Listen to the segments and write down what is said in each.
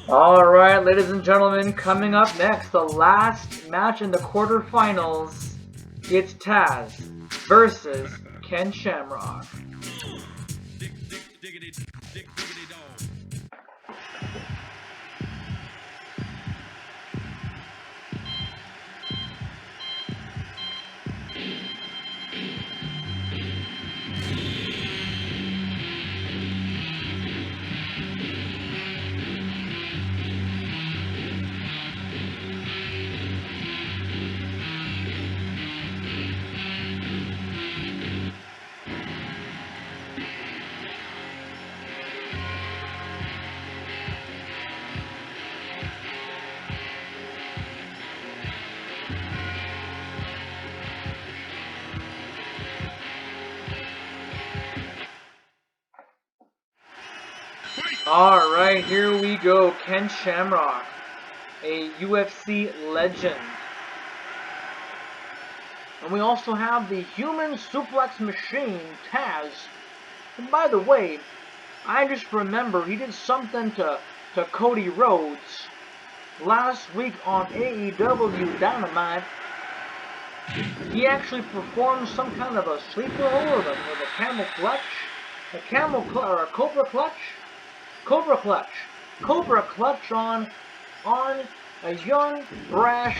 Alright, ladies and gentlemen, coming up next, the last match in the quarterfinals. It's Tazz versus Ken Shamrock. Alright, here we go. Ken Shamrock, a UFC legend. And we also have the human suplex machine, Tazz. And by the way, I just remember he did something to Cody Rhodes last week on AEW Dynamite. He actually performed some kind of a sleeper hold with a camel clutch, or a cobra clutch on a young, brash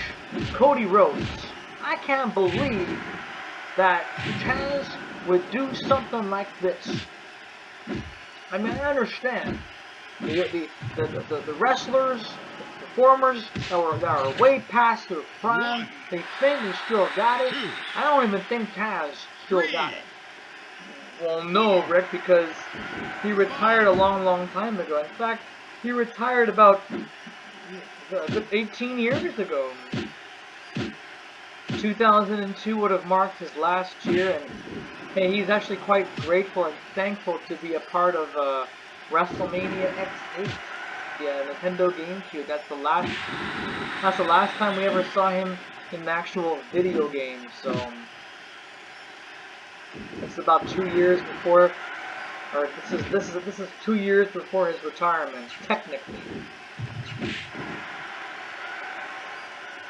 Cody Rhodes. I can't believe that Tazz would do something like this. I mean, I understand the wrestlers, the performers that are way past their prime. They think they still got it. I don't even think Tazz still got it. Well, no, Rick, because he retired a long time ago. In fact, he retired about 18 years ago. 2002 would have marked his last year, and hey, he's actually quite grateful and thankful to be a part of WrestleMania X8, the Nintendo GameCube. That's the last time we ever saw him in an actual video game. So it's about 2 years before, or this is 2 years before his retirement, technically.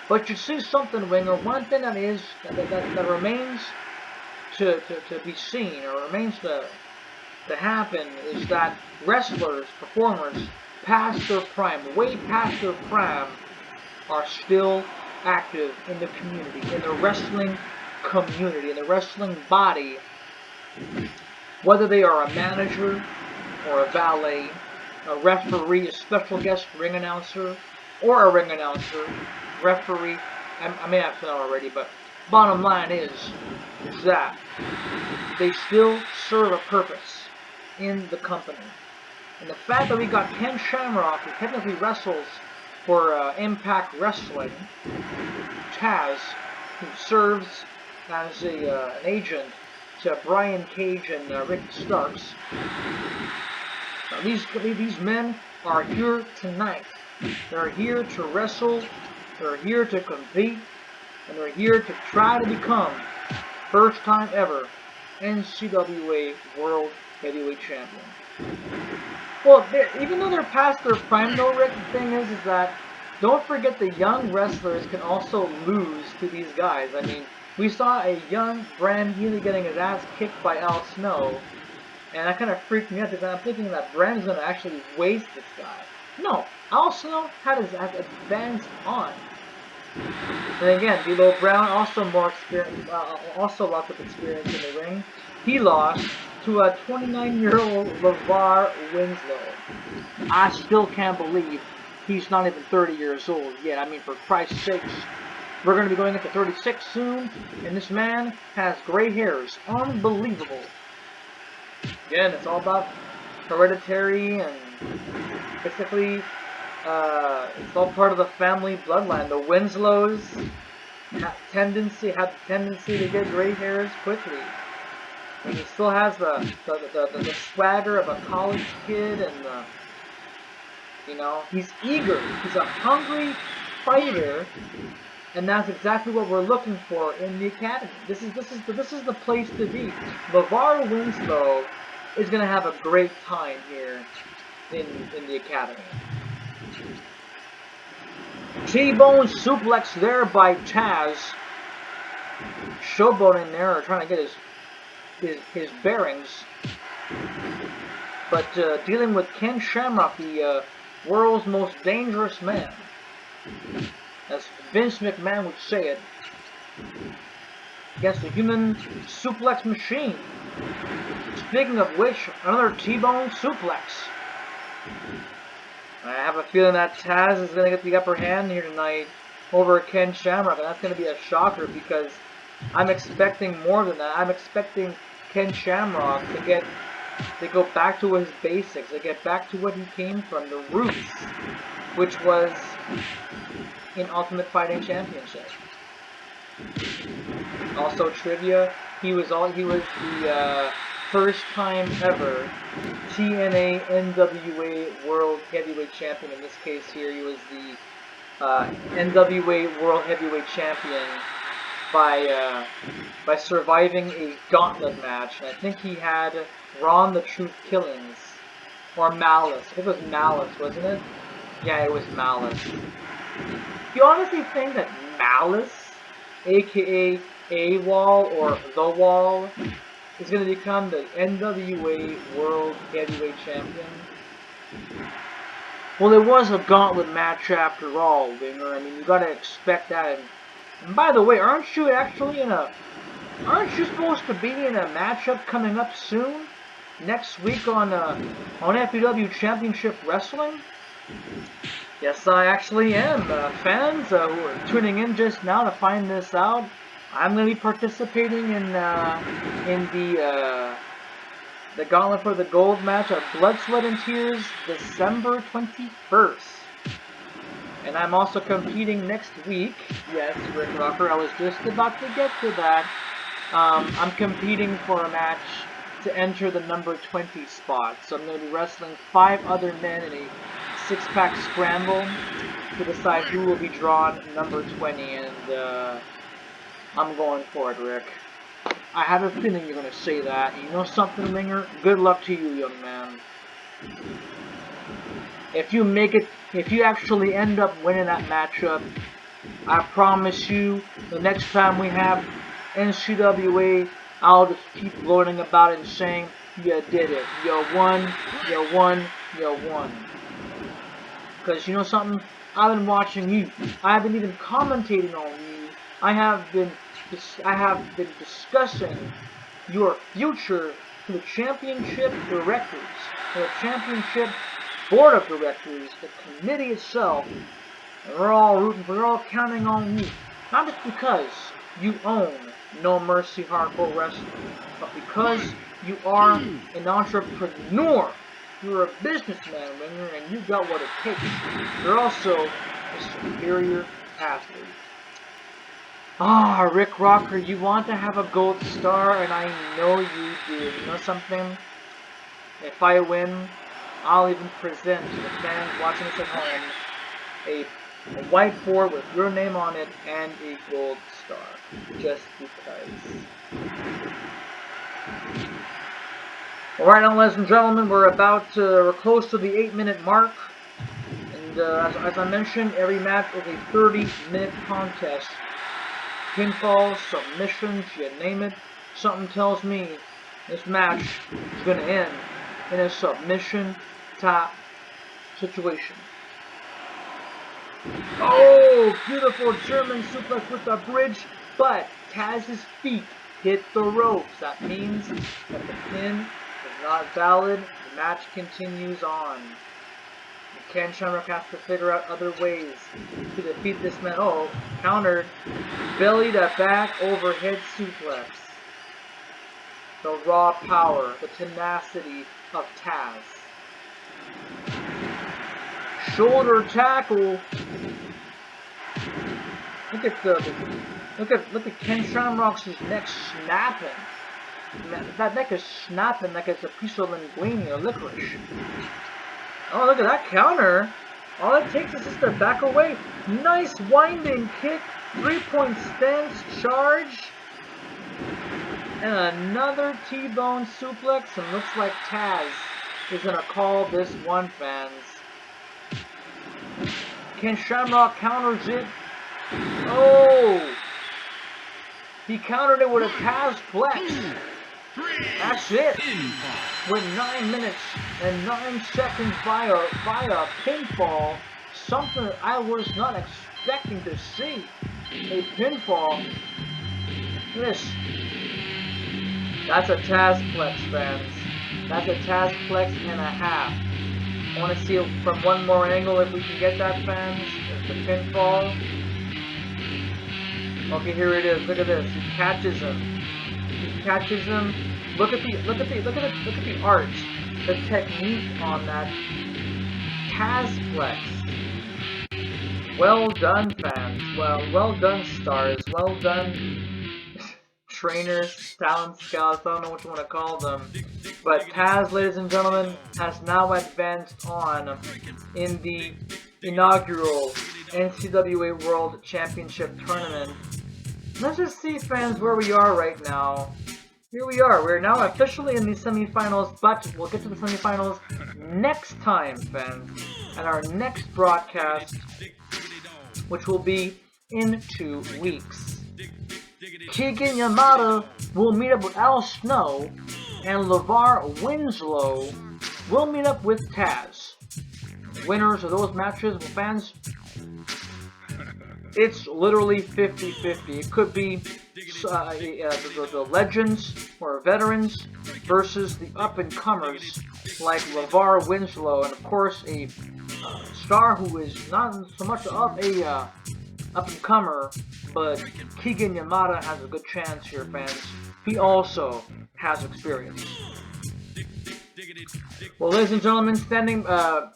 But you see something, Winger. One thing that remains to be seen, or remains to happen, is that wrestlers, performers, past their prime, way past their prime, are still active in the community, in the wrestling community, in the wrestling body. Whether they are a manager, or a valet, a referee, a special guest ring announcer, or a ring announcer, referee. I may have said that already, but bottom line is that they still serve a purpose in the company. And the fact that we got Ken Shamrock, who technically wrestles for Impact Wrestling, Tazz, who serves as an agent to Brian Cage and Rick Starks. These men are here tonight. They're here to wrestle, they're here to compete, and they're here to try to become, first time ever, NCWA World Heavyweight Champion. Well, even though they're past their prime though, Rick, the thing is that don't forget the young wrestlers can also lose to these guys. I mean, we saw a young Bran Healy getting his ass kicked by Al Snow, and that kind of freaked me out because I'm thinking that Bran's going to actually waste this guy. No, Al Snow had his advance on. And again, D'Lo Brown, also more experience, also lots of experience in the ring. He lost to a 29-year-old LeVar Winslow. I still can't believe he's not even 30 years old yet. I mean, for Christ's sakes, we're going to be going into 36 soon, and this man has gray hairs. Unbelievable. Again, it's all about hereditary, and basically, it's all part of the family bloodline. The Winslows have the tendency to get gray hairs quickly. And he still has the swagger of a college kid, and he's eager. He's a hungry fighter, and that's exactly what we're looking for in the academy. This is the place to be. LeVar Winslow is going to have a great time here in the academy. T-bone suplex there by Tazz. Showboating there, or trying to get his bearings. But dealing with Ken Shamrock, the world's most dangerous man, as Vince McMahon would say it, against a human suplex machine. Speaking of which, another T-bone suplex. I have a feeling that Tazz is going to get the upper hand here tonight over Ken Shamrock, and that's going to be a shocker because I'm expecting more than that. I'm expecting Ken Shamrock to go back to his basics, to get back to what he came from, the roots, which was in Ultimate Fighting Championship. Also trivia, he was the first time ever TNA NWA World Heavyweight Champion. In this case here, he was the NWA World Heavyweight Champion by surviving a gauntlet match. And I think he had Ron the Truth Killings, or Malice. I think it was Malice, wasn't it? Yeah, it was Malice. You honestly think that Malice, aka A-Wall or The Wall, is going to become the NWA World Heavyweight Champion? Well, it was a gauntlet match after all, Winger. I mean, you gotta expect that. And by the way, aren't you supposed to be in a matchup coming up soon? Next week on FEW Championship Wrestling? Yes, I actually am. Fans who are tuning in just now to find this out, I'm going to be participating in the Gauntlet for the Gold match at Blood, Sweat, and Tears, December 21st. And I'm also competing next week. Yes, Rick Rocker, I was just about to get to that. I'm competing for a match to enter the number 20 spot. So I'm going to be wrestling 5 other men in a 6-pack scramble to decide who will be drawn number 20. And I'm going for it, Rick. I have a feeling you're going to say that. You know something, Winger? Good luck to you, young man. If you make it, if you actually end up winning that matchup, I promise you, the next time we have NCWA, I'll just keep gloating about it and saying, you did it. You won, you won, you won. Because you know something? I've been watching you. I haven't even commentating on you. I have been discussing your future to the championship directors, to the championship board of directors, the committee itself. And we're all rooting for, we're all counting on you. Not just because you own No Mercy Hardcore Wrestling, but because you are an entrepreneur. You're a businessman, Winger, and you got what it takes. You're also a superior athlete. Ah, Rick Rocker, you want to have a gold star, and I know you do. You know something? If I win, I'll even present to the fans watching this at home a whiteboard with your name on it and a gold star. Just because. Alright now, ladies and gentlemen, we're close to the 8-minute mark. And as I mentioned, every match is a 30-minute contest. Pinfalls, submissions, you name it. Something tells me this match is going to end in a submission type situation. Oh, beautiful German suplex with the bridge, but Tazz's feet hit the ropes. That means that the pin is not valid. The match continues on. Ken Shamrock has to figure out other ways to defeat this man. Oh, countered. Belly to back overhead suplex. The raw power, the tenacity of Tazz. Shoulder tackle. Look at Ken Shamrock's neck snapping. That neck is snapping like it's a piece of linguine or licorice. Oh, look at that counter. All it takes is just to back away. Nice winding kick. 3-point stance charge. And another T-bone suplex. And looks like Tazz is going to call this one, fans. Can Shamrock counters it? Oh! He countered it with a Tazz flex. That's it. With 9 minutes and 9 seconds by a pinfall, something I was not expecting to see. A pinfall. This. That's a Tazz flex, fans. That's a Tazz flex and a half. I want to see it from one more angle if we can get that, fans. It's the pinfall. Okay, here it is. Look at this. He catches him. He catches him. Look at the art, the technique on that Tazz flex. Well done, fans. Well done, stars. Well done, trainers, talent scouts. I don't know what you want to call them. But Tazz, ladies and gentlemen, has now advanced on in the inaugural NCWA World Championship tournament. Let's just see, fans, where we are right now. Here we are. We're now officially in the semifinals, but we'll get to the semifinals next time, fans, at our next broadcast, which will be in 2 weeks. Keegan Yamada will meet up with Al Snow, and LeVar Winslow will meet up with Tazz. Winners of those matches, fans, it's literally 50-50. It could be the legends or veterans versus the up-and-comers like LeVar Winslow, and of course a star who is not so much of a up-and-comer, but Keegan Yamada has a good chance here, fans. He also has experience. Well, ladies and gentlemen, standing by.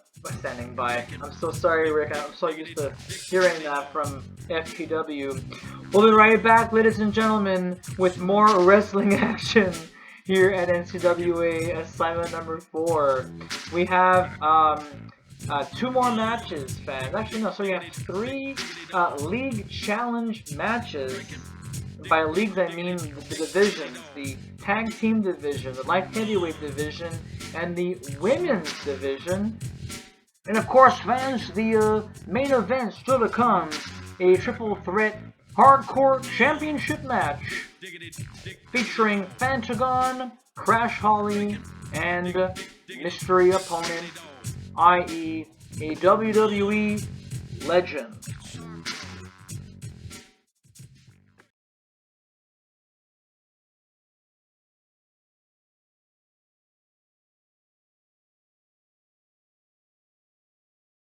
I'm so sorry, Rick. I'm so used to hearing that from FPW. We'll be right back, ladies and gentlemen, with more wrestling action here at NCWA assignment number 4. We have 2 more matches, fans. Actually, no. So we have 3 league challenge matches. By leagues, I mean the divisions: the tag team division, the light heavyweight division, and the women's division. And of course, fans, the main event still to come, a triple threat hardcore championship match featuring Pentagon, Crash Holly, and mystery opponent, i.e. a WWE legend.